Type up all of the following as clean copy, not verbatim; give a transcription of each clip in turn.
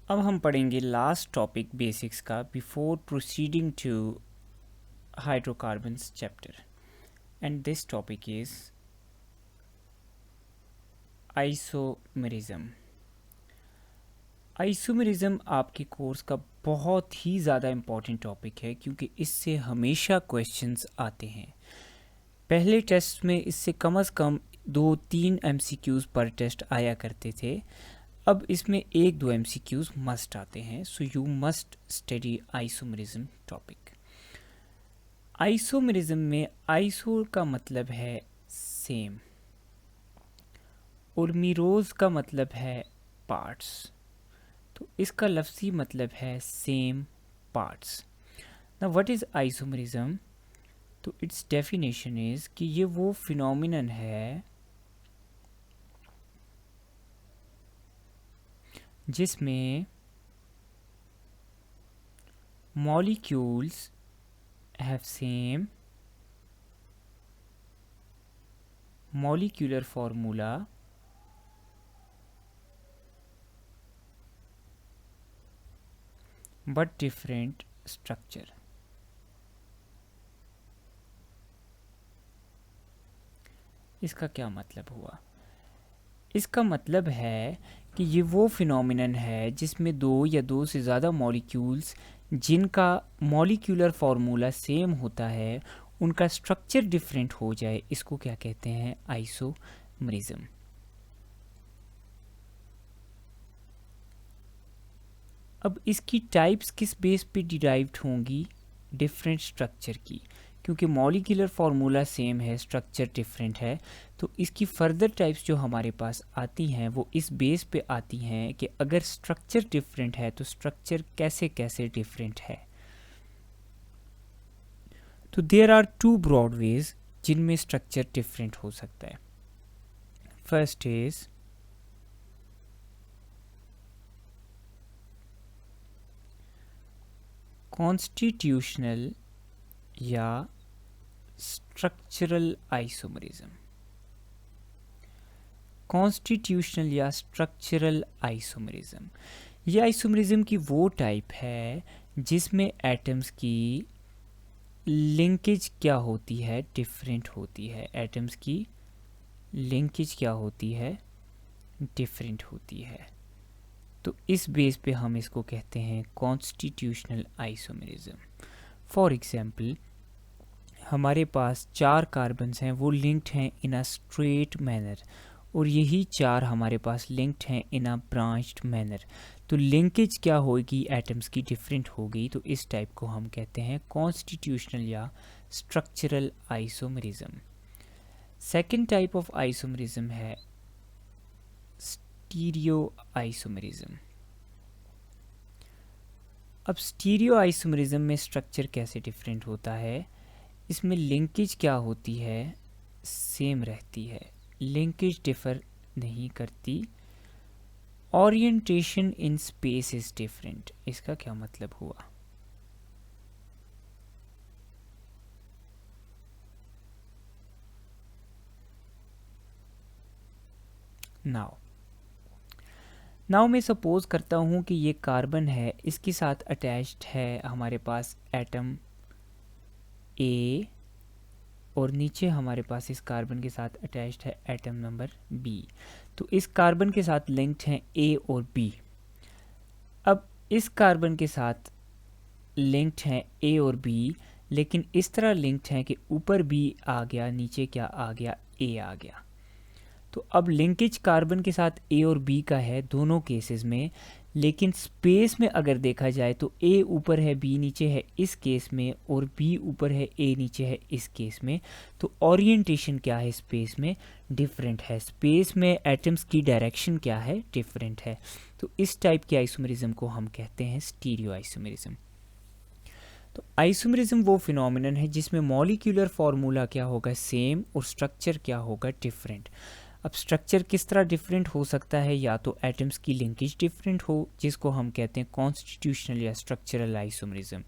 अब हम पढ़ेंगे लास्ट टॉपिक बेसिक्स का before proceeding to hydrocarbons chapter, and this topic is isomerism. Isomerism आपके कोर्स का बहुत ही ज़्यादा इम्पॉर्टेंट टॉपिक है क्योंकि इससे हमेशा क्वेश्चंस आते हैं। पहले टेस्ट में इससे कम से कम 2-3 MCQs पर टेस्ट आया करते थे। अब इसमें 1-2 MCQs मस्ट आते हैं, so you must study isomerism topic. Isomerism में आइसो का मतलब है सेम और मीरोज का मतलब है पार्ट्स, तो इसका लफ्ज़ी मतलब है सेम पार्ट्स। ना व्हाट इज़ आइसोमेरिज्म? तो इट्स डेफिनेशन इज़ कि ये वो फिनोमिनन है जिसमें molecules have same molecular formula but different structure। इसका क्या मतलब हुआ? इसका मतलब है कि ये वो फिनोमिनन है जिसमें 2 या 2 से ज़्यादा मॉलिक्यूल्स जिनका मॉलिक्यूलर फार्मूला सेम होता है उनका स्ट्रक्चर डिफरेंट हो जाए, इसको क्या कहते हैं? आइसोमेरिज्म। अब इसकी टाइप्स किस बेस पे डिराइव्ड होंगी? डिफरेंट स्ट्रक्चर की, क्योंकि मॉलिक्यूलर फार्मूला सेम है, स्ट्रक्चर डिफरेंट है, तो इसकी फर्दर टाइप्स जो हमारे पास आती हैं वो इस बेस पे आती हैं कि अगर स्ट्रक्चर डिफरेंट है तो स्ट्रक्चर कैसे कैसे डिफरेंट है। तो देयर आर 2 ब्रॉड वेज जिनमें स्ट्रक्चर डिफरेंट हो सकता है। फर्स्ट इज कॉन्स्टिट्यूशनल या स्ट्रक्चरल आइसोमेरिज्म। कॉन्स्टिट्यूशनल या स्ट्रक्चरल आइसोमेरिज्म, ये आइसोमेरिज्म की वो टाइप है जिसमें एटम्स की लिंकेज क्या होती है? डिफरेंट होती है। एटम्स की लिंकेज क्या होती है? डिफरेंट होती है। तो इस बेस पे हम इसको कहते हैं कॉन्स्टिट्यूशनल आइसोमेरिज्म। फॉर एग्जांपल, हमारे पास 4 कार्बन्स हैं, वो लिंक्ड हैं इन अ स्ट्रेट मैनर, और यही 4 हमारे पास लिंक्ड हैं इन अ ब्रांच्ड मैनर। तो लिंकेज क्या होगी? एटम्स की डिफरेंट होगी, तो इस टाइप को हम कहते हैं कॉन्स्टिट्यूशनल या structural isomerism. Second type of isomerism है स्टीरियो आइसोमेरिज्म। अब स्टीरियो आइसोमेरिज्म में स्ट्रक्चर कैसे डिफरेंट होता है? इसमें लिंकेज क्या होती है? सेम रहती है, लिंकेज डिफर नहीं करती। Orientation in space is different. इसका क्या मतलब हुआ? नाउ मैं सपोज करता हूँ कि ये कार्बन है, इसके साथ अटैच्ड है हमारे पास एटम ए, और नीचे हमारे पास इस कार्बन के साथ अटैच्ड है एटम नंबर बी। तो इस कार्बन के साथ लिंक्ड हैं ए और बी। अब इस कार्बन के साथ लिंक्ड हैं ए और बी, लेकिन इस तरह लिंक्ड हैं कि ऊपर बी आ गया, नीचे क्या आ गया? ए आ गया। तो अब लिंकेज कार्बन के साथ ए और बी का है दोनों केसेस में, लेकिन स्पेस में अगर देखा जाए तो ए ऊपर है बी नीचे है इस केस में, और बी ऊपर है ए नीचे है इस केस में। तो ओरिएंटेशन क्या है? स्पेस में डिफरेंट है। स्पेस में एटम्स की डायरेक्शन क्या है? डिफरेंट है। तो इस टाइप के आइसोमेरिज्म को हम कहते हैं स्टीरियो आइसोमेरिज्म। तो आइसोमेरिज्म वो फिनोमिनन है जिसमें मॉलिक्यूलर फार्मूला क्या होगा? सेम, और स्ट्रक्चर क्या होगा? डिफरेंट। अब स्ट्रक्चर किस तरह डिफरेंट हो सकता है? या तो एटम्स की लिंकेज डिफरेंट हो, जिसको हम कहते हैं कॉन्स्टिट्यूशनल या स्ट्रक्चरल आइसोमेरिज्म,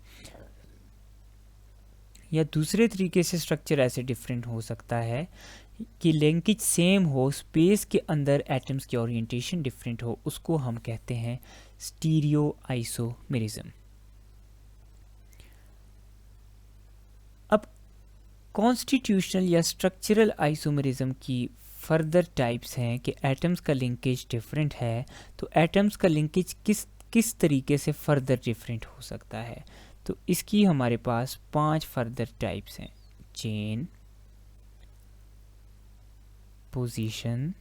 या दूसरे तरीके से स्ट्रक्चर ऐसे डिफरेंट हो सकता है कि लिंकेज सेम हो, स्पेस के अंदर एटम्स की ओरिएंटेशन डिफरेंट हो, उसको हम कहते हैं स्टीरियो आइसोमेरिज्म। अब कॉन्स्टिट्यूशनल या स्ट्रक्चरल आइसोमेरिज्म की फर्दर टाइप्स हैं कि एटम्स का लिंकेज डिफरेंट है, तो एटम्स का लिंकेज किस किस तरीके से फर्दर डिफरेंट हो सकता है। तो इसकी हमारे पास 5 फर्दर टाइप्स हैं: chain, position,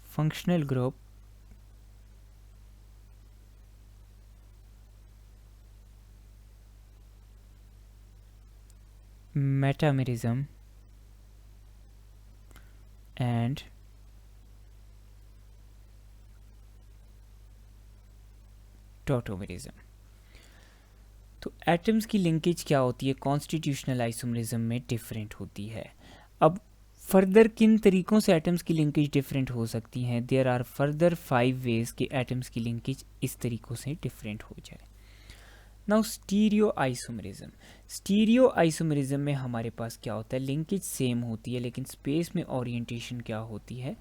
functional group, metamerism and tautomerism. तो एटम्स की लिंकेज क्या होती है कॉन्स्टिट्यूशनल आइसोमेरिज्म में डिफरेंट होती है। अब फर्दर किन तरीकों से एटम्स की लिंकेज डिफरेंट हो सकती हैं? देयर आर फर्दर 5 वेज कि एटम्स की लिंकेज इस तरीकों से डिफरेंट हो जाए। Now stereo isomerism. Stereo isomerism में हमारे पास क्या होता है, लिंकेज सेम होती है लेकिन स्पेस में ओरिएंटेशन क्या होती है,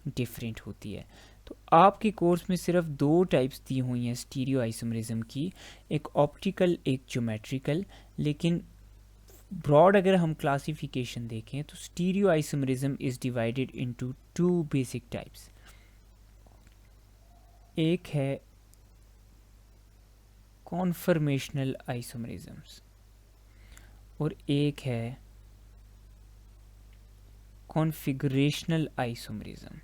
डिफरेंट होती है। तो आपके कोर्स में सिर्फ 2 टाइप्स दी हुई हैं स्टीरियो आइसोमेरिज्म की, एक ऑप्टिकल एक ज्योमेट्रिकल। लेकिन ब्रॉड अगर हम क्लासिफिकेशन देखें तो stereo isomerism is divided into 2 basic types. एक है कॉन्फर्मेशनल आइसोमेरिज्म्स और एक है कॉन्फिगरेशनल आइसोमेरिज्म।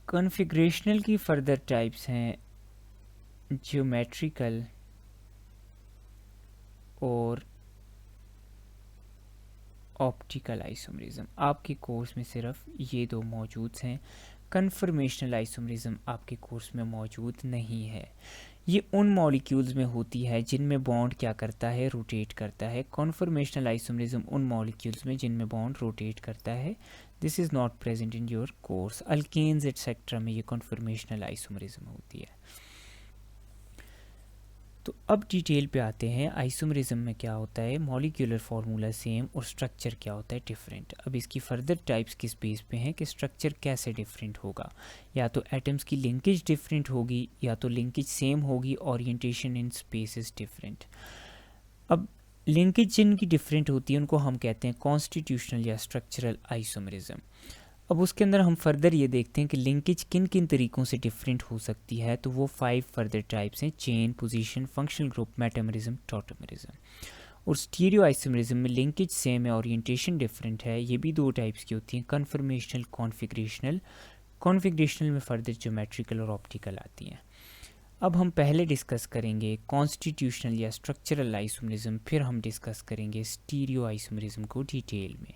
कॉन्फिगरेशनल की फर्दर टाइप्स हैं ज्योमेट्रिकल और ऑप्टिकल आइसोमेरिज्म। आपके कोर्स में सिर्फ ये 2 मौजूद हैं। कन्फर्मेशनल आइसोमेरिज्म आपके कोर्स में मौजूद नहीं है। ये उन मॉलिक्यूल्स में होती है जिनमें बॉन्ड क्या करता है, रोटेट करता है। कन्फर्मेशनल आइसोमेरिज्म उन मॉलिक्यूल्स में जिनमें बॉन्ड रोटेट करता है। This is not present in your course. Alkenes etcetera में ये कन्फर्मेशनल आइसोमेरिज्म होती है। तो अब डिटेल पे आते हैं, आइसोमेरिज्म में क्या होता है, मॉलिक्यूलर फार्मूला सेम और स्ट्रक्चर क्या होता है, डिफरेंट। अब इसकी फर्दर टाइप्स किस बेस पे हैं कि स्ट्रक्चर कैसे डिफरेंट होगा, या तो एटम्स की लिंकेज डिफरेंट होगी या तो लिंकेज सेम होगी, orientation in space is different. अब लिंकेज जिनकी डिफरेंट होती है उनको हम कहते हैं कॉन्स्टिट्यूशनल या स्ट्रक्चरल आइसोमेरिज्म। अब उसके अंदर हम फर्दर ये देखते हैं कि लिंकेज किन किन तरीक़ों से डिफरेंट हो सकती है। तो वो 5 फर्दर टाइप्स हैं: chain, position, functional group, metamerism, tautomerism. और स्टीरियो आइसोमेरिज्म में लिंकेज सेम है, ओरिएंटेशन डिफरेंट है। ये भी 2 टाइप्स की होती हैं, कन्फर्मेशनल, कॉन्फिगरेशनल। कॉन्फिगरेशनल में फर्दर ज्योमेट्रिकल और ऑप्टिकल आती हैं। अब हम पहले डिस्कस करेंगे कॉन्स्टिट्यूशनल या स्ट्रक्चरल आइसोमेरिज्म, फिर हम डिस्कस करेंगे स्टीरियो आइसोमेरिज्म को डिटेल में।